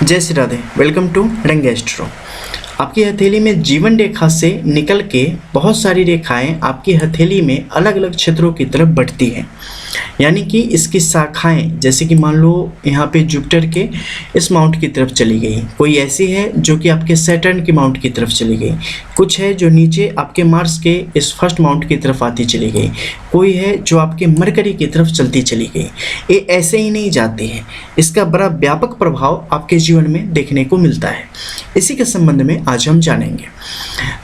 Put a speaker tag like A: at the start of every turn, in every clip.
A: जय Shri Radhe. Welcome to रंग astro. आपकी हथेली में जीवन रेखा से निकल के बहुत सारी रेखाएं आपकी हथेली में अलग अलग क्षेत्रों की तरफ बढ़ती हैं, यानी कि इसकी शाखाएं, जैसे कि मान लो यहाँ पे जुपिटर के इस माउंट की तरफ चली गई, कोई ऐसी है जो कि आपके सैटर्न की माउंट की तरफ चली गई, कुछ है जो नीचे आपके मार्स के इस फर्स्ट माउंट की तरफ आती चली गई, कोई है जो आपके मरकरी की तरफ चलती चली गई। ये ऐसे ही नहीं जाती है, इसका बड़ा व्यापक प्रभाव आपके जीवन में देखने को मिलता है। इसी के संबंध में आज हम जानेंगे।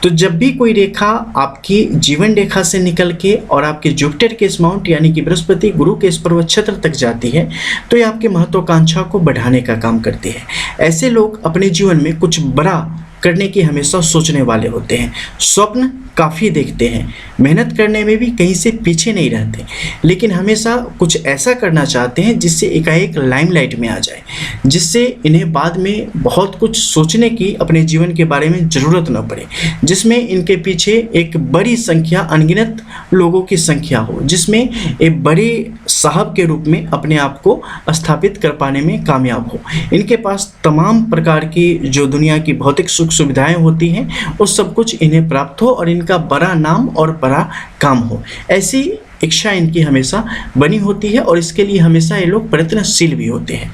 A: तो जब भी कोई रेखा आपकी जीवन रेखा से निकल के और आपके जुपिटर के इस माउंट यानी कि बृहस्पति गुरु के इस पर्वत क्षेत्र तक जाती है तो ये आपकी महत्वाकांक्षा को बढ़ाने का काम करती है। ऐसे लोग अपने जीवन में कुछ बड़ा करने की हमेशा सोचने वाले होते हैं, स्वप्न काफ़ी देखते हैं, मेहनत करने में भी कहीं से पीछे नहीं रहते, लेकिन हमेशा कुछ ऐसा करना चाहते हैं जिससे एकाएक लाइमलाइट में आ जाए, जिससे इन्हें बाद में बहुत कुछ सोचने की अपने जीवन के बारे में ज़रूरत न पड़े, जिसमें इनके पीछे एक बड़ी संख्या, अनगिनत लोगों की संख्या हो, जिसमें एक बड़े साहब के रूप में अपने आप को स्थापित कर पाने में कामयाब हो। इनके पास तमाम प्रकार की जो दुनिया की भौतिक सुख सुविधाएं होती हैं वो सब कुछ इन्हें प्राप्त हो और इनका बड़ा नाम और बड़ा काम हो, ऐसी इच्छा इनकी हमेशा बनी होती है और इसके लिए हमेशा ये लोग प्रयत्नशील भी होते हैं।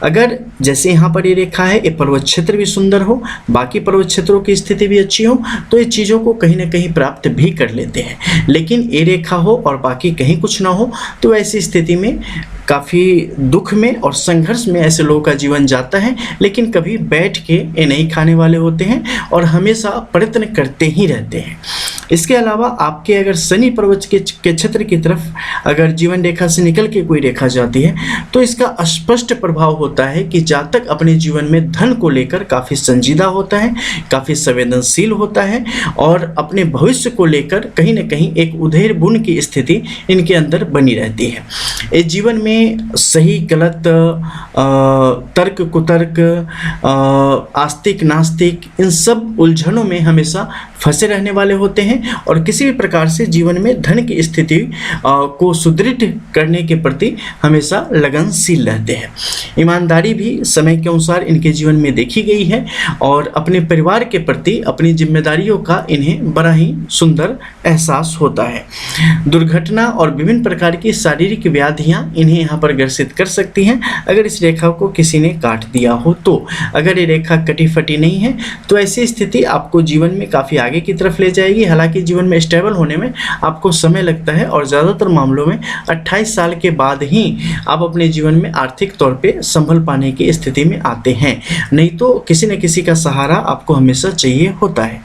A: अगर जैसे यहाँ पर ये रेखा है, ये पर्वत क्षेत्र भी सुंदर हो, बाकी पर्वत क्षेत्रों की स्थिति भी अच्छी हो, तो ये चीज़ों को कहीं ना कहीं प्राप्त भी कर लेते हैं। लेकिन ये रेखा हो और बाकी कहीं कुछ ना हो तो ऐसी स्थिति में काफ़ी दुख में और संघर्ष में ऐसे लोगों का जीवन जाता है, लेकिन कभी बैठ के ये नहीं खाने वाले होते हैं और हमेशा प्रयत्न करते ही रहते हैं। इसके अलावा आपके अगर शनि पर्वत के क्षेत्र की तरफ अगर जीवन रेखा से निकल के कोई रेखा जाती है तो इसका स्पष्ट प्रभाव होता है कि जातक अपने जीवन में धन को लेकर काफ़ी संजीदा होता है, काफ़ी संवेदनशील होता है और अपने भविष्य को लेकर कहीं ना कहीं एक उधेड़ बुन की स्थिति इनके अंदर बनी रहती है। इस जीवन में सही गलत, तर्क कुतर्क, आस्तिक नास्तिक, इन सब उलझनों में हमेशा फंसे रहने वाले होते हैं और किसी भी प्रकार से जीवन में धन की स्थिति को सुदृढ़ करने के प्रति हमेशा लगनशील रहते हैं। ईमानदारी भी समय के अनुसार इनके जीवन में देखी गई है और अपने परिवार के प्रति अपनी जिम्मेदारियों का इन्हें बड़ा ही सुंदर एहसास होता है। दुर्घटना और विभिन्न प्रकार की शारीरिक व्याधियां इन्हें यहाँ पर ग्रसित कर सकती हैं अगर इस रेखा को किसी ने काट दिया हो तो। अगर ये रेखा कटी फटी नहीं है तो ऐसी स्थिति आपको जीवन में काफ़ी आगे की तरफ ले जाएगी। हालांकि जीवन में स्टेबल होने में आपको समय लगता है और ज़्यादातर मामलों में 28 साल के बाद ही आप अपने जीवन में आर्थिक तौर पे संभल पाने की स्थिति में आते हैं, नहीं तो किसी न किसी का सहारा आपको हमेशा चाहिए होता है।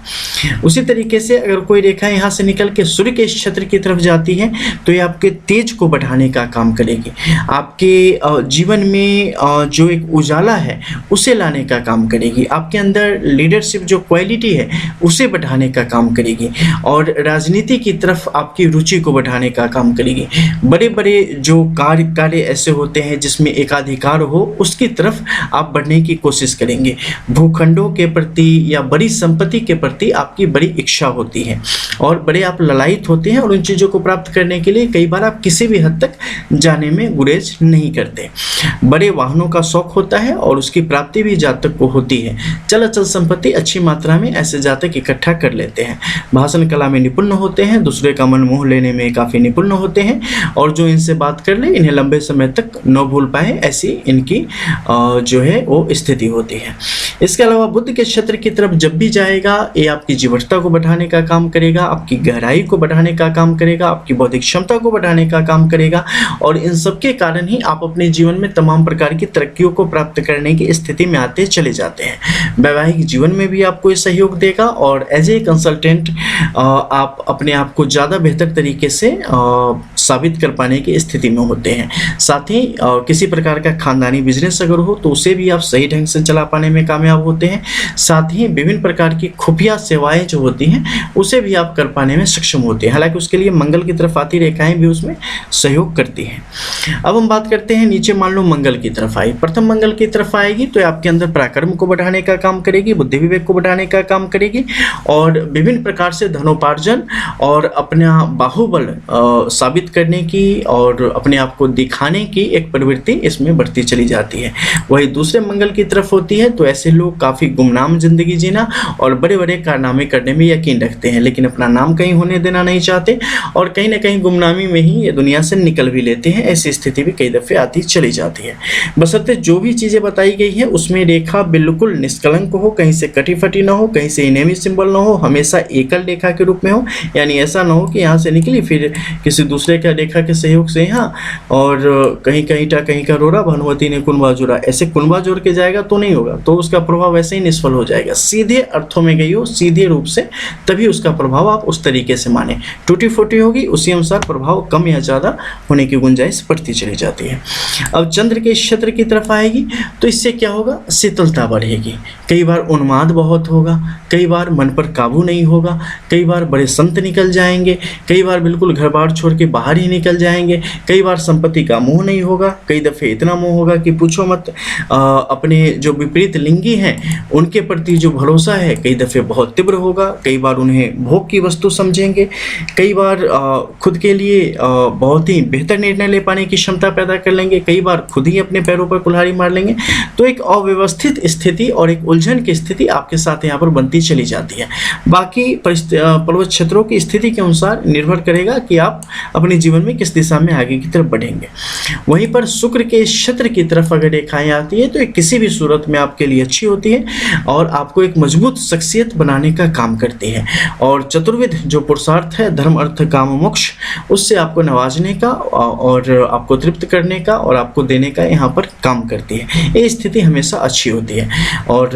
A: उसी तरीके से अगर कोई रेखा यहाँ से निकल के सूर्य के इस क्षेत्र की तरफ जाती है तो ये आपके तेज को बढ़ाने का काम करेगी, आपके जीवन में जो एक उजाला है उसे लाने का काम करेगी, आपके अंदर लीडरशिप जो क्वालिटी है उसे बढ़ाने का काम करेगी और राजनीति की तरफ आपकी रुचि को बढ़ाने का काम करेगी। बड़े बड़े जो कार्य ऐसे होते हैं जिसमें एकाधिकार हो उसकी तरफ आप बढ़ने की कोशिश करेंगे। भूखंडों के प्रति या बड़ी संपत्ति के प्रति आपकी बड़ी इच्छा होती है और बड़े आप ललायित होते हैं और उन चीज़ों को प्राप्त करने के लिए कई बार आप किसी भी हद तक जाने में गुरेज नहीं करते। बड़े वाहनों का शौक होता है और उसकी प्राप्ति भी जातक को होती है। चल अचल संपत्ति अच्छी मात्रा में ऐसे जातक इकट्ठा कर लेते हैं। भाषण कला में निपुण होते हैं, दूसरे का मन मोह लेने में काफ़ी निपुण होते हैं और जो इनसे बात कर ले इन्हें लंबे समय तक न भूल पाए, ऐसी इनकी जो है वो स्थिति होती है। इसके अलावा बुध के क्षेत्र की तरफ जब भी जाएगा ये आपकी जीवटता को बढ़ाने का काम करेगा, आपकी गहराई को बढ़ाने का काम करेगा, आपकी बौद्धिक क्षमता को बढ़ाने का काम करेगा और इन सब के कारण ही आप अपने जीवन में तमाम प्रकार की तरक्कियों को प्राप्त करने की स्थिति में आते चले जाते हैं। वैवाहिक जीवन में भी आपको ये सहयोग देगा और एज ए कंसल्टेंट आप अपने आप को ज़्यादा बेहतर तरीके से साबित कर पाने की स्थिति में होते हैं। साथ ही किसी प्रकार का खानदानी बिजनेस अगर हो तो उसे भी आप सही ढंग से चला पाने में कामयाब होते हैं। साथ ही विभिन्न प्रकार की खुफिया सेवाएं जो होती हैं उसे भी आप कर पाने में सक्षम होते हैं। हालांकि उसके लिए मंगल की तरफ आती रेखाएं भी उसमें सहयोग करती हैं। अब हम बात करते हैं नीचे मान लो मंगल की तरफ आई, प्रथम मंगल की तरफ आएगी तो आपके अंदर पराक्रम को बढ़ाने का काम करेगी, बुद्धि विवेक को बढ़ाने का काम करेगी और विभिन्न प्रकार से धनोपार्जन और अपना बाहुबल साबित करने की और अपने आप को दिखाने की एक प्रवृत्ति इसमें बढ़ती चली जाती है। वही दूसरे मंगल की तरफ होती है तो ऐसे लोग काफ़ी गुमनाम ज़िंदगी जीना और बड़े बड़े कारनामे करने में यकीन रखते हैं, लेकिन अपना नाम कहीं होने देना नहीं चाहते और कहीं ना कहीं गुमनामी में ही ये दुनिया से निकल भी लेते हैं। ऐसी स्थिति भी कई दफ़े आती चली जाती है। बशर्ते जो भी चीज़ें बताई गई हैं उसमें रेखा बिल्कुल निष्कलंक हो, कहीं से कटी फटी ना हो, कहीं से इनेमी सिंबल ना हो, हमेशा एकल रेखा के रूप में हो। यानी ऐसा ना हो कि यहाँ से निकली फिर किसी दूसरे का रेखा के सहयोग से यहाँ और कहीं कहीं टा कहीं का रोड़ा, भानुमति ने कुनबा जोड़ा, ऐसे कुनबा जोड़ के जाएगा तो नहीं होगा, तो उसका प्रभाव वैसे ही निष्फल हो जाएगा। सीधे अर्थों में गई हो, सीधे रूप से, तभी उसका प्रभाव आप उस तरीके से माने। टूटी फूटी होगी उसी अनुसार प्रभाव कम या ज़्यादा होने की गुंजाइश बढ़ती चली जाती है। अब चंद्र के क्षेत्र की तरफ आएगी तो इससे क्या होगा, शीतलता बढ़ेगी। कई बार उन्माद बहुत होगा, कई बार मन पर काबू नहीं होगा, कई बार बड़े संत निकल जाएंगे, कई बार बिल्कुल घर बार छोड़ के बाहर ही निकल जाएंगे, कई बार संपत्ति का मोह नहीं होगा, कई दफ़े इतना मोह होगा कि पूछो मत। अपने जो विपरीत लिंगी हैं उनके प्रति जो भरोसा है कई दफ़े बहुत तीव्र होगा, कई बार उन्हें भोग की वस्तु समझेंगे, कई बार खुद के लिए बहुत ही बेहतर निर्णय ले पाने की क्षमता पैदा कर लेंगे, कई बार खुद ही अपने पैरों पर कुल्हाड़ी मार लेंगे। तो एक अव्यवस्थित स्थिति और एक उलझन की स्थिति आपके साथ यहाँ पर बनती चली जाती है। बाकी पर्वत क्षेत्रों की स्थिति के अनुसार निर्भर करेगा कि आप अपने जीवन में किस दिशा में आगे की तरफ बढ़ेंगे। वहीं पर शुक्र के क्षेत्र की तरफ अगर रेखाएं आती है तो ये किसी भी सूरत में आपके लिए अच्छी होती है और आपको एक मजबूत शख्सियत बनाने का काम करती है। और चतुर्विध जो पुरुषार्थ है, धर्म अर्थ काम मोक्ष, उससे आपको नवाजने का और आपको तृप्त करने का और आपको देने का यहाँ पर काम करती है। ये स्थिति हमेशा अच्छी होती है। और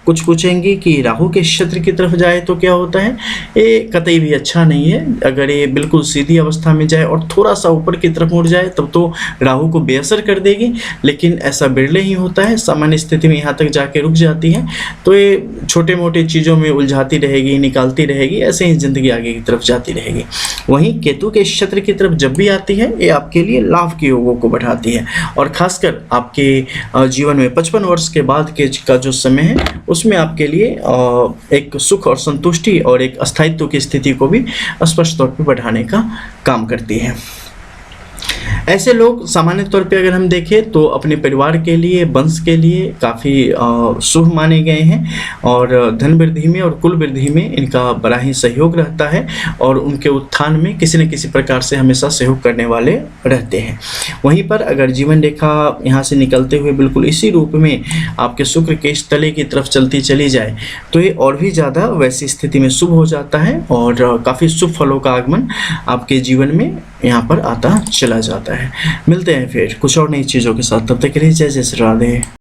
A: कुछ पूछेंगे कि राहु के क्षेत्र की तरफ जाए तो क्या होता है। ये कतई भी अच्छा नहीं है। अगर ये बिल्कुल सीधी अवस्था में जाए और थोड़ा सा ऊपर की तरफ मुड़ जाए तब तो राहु को बेअसर कर देगी, लेकिन ऐसा बिरले ही होता है। सामान्य स्थिति में यहाँ तक जाके रुक जाती है तो ये छोटे मोटे चीज़ों में उलझाती रहेगी, निकालती रहेगी, ऐसे ही ज़िंदगी आगे की तरफ जाती रहेगी। वहीं केतु के क्षेत्र की तरफ जब भी आती है ये आपके लिए लाभ के योगों को बढ़ाती है और खासकर आपके जीवन में 55 वर्ष के बाद के का जो समय है उसमें आपके लिए एक सुख और संतुष्टि और एक अस्थायित्व की स्थिति को भी स्पष्ट तौर पर बढ़ाने का काम करती है। ऐसे लोग सामान्य तौर पे अगर हम देखें तो अपने परिवार के लिए, वंश के लिए काफ़ी शुभ माने गए हैं और धन वृद्धि में और कुल वृद्धि में इनका बड़ा ही सहयोग रहता है और उनके उत्थान में किसी न किसी प्रकार से हमेशा सहयोग करने वाले रहते हैं। वहीं पर अगर जीवन रेखा यहाँ से निकलते हुए बिल्कुल इसी रूप में आपके शुक्र के इस तले की तरफ चलती चली जाए तो ये और भी ज़्यादा वैसी स्थिति में शुभ हो जाता है और काफ़ी शुभ फलों का आगमन आपके जीवन में यहाँ पर आता चला जाता है। मिलते हैं फिर कुछ और नई चीज़ों के साथ, तब तक के लिए जय जय श्री राधे।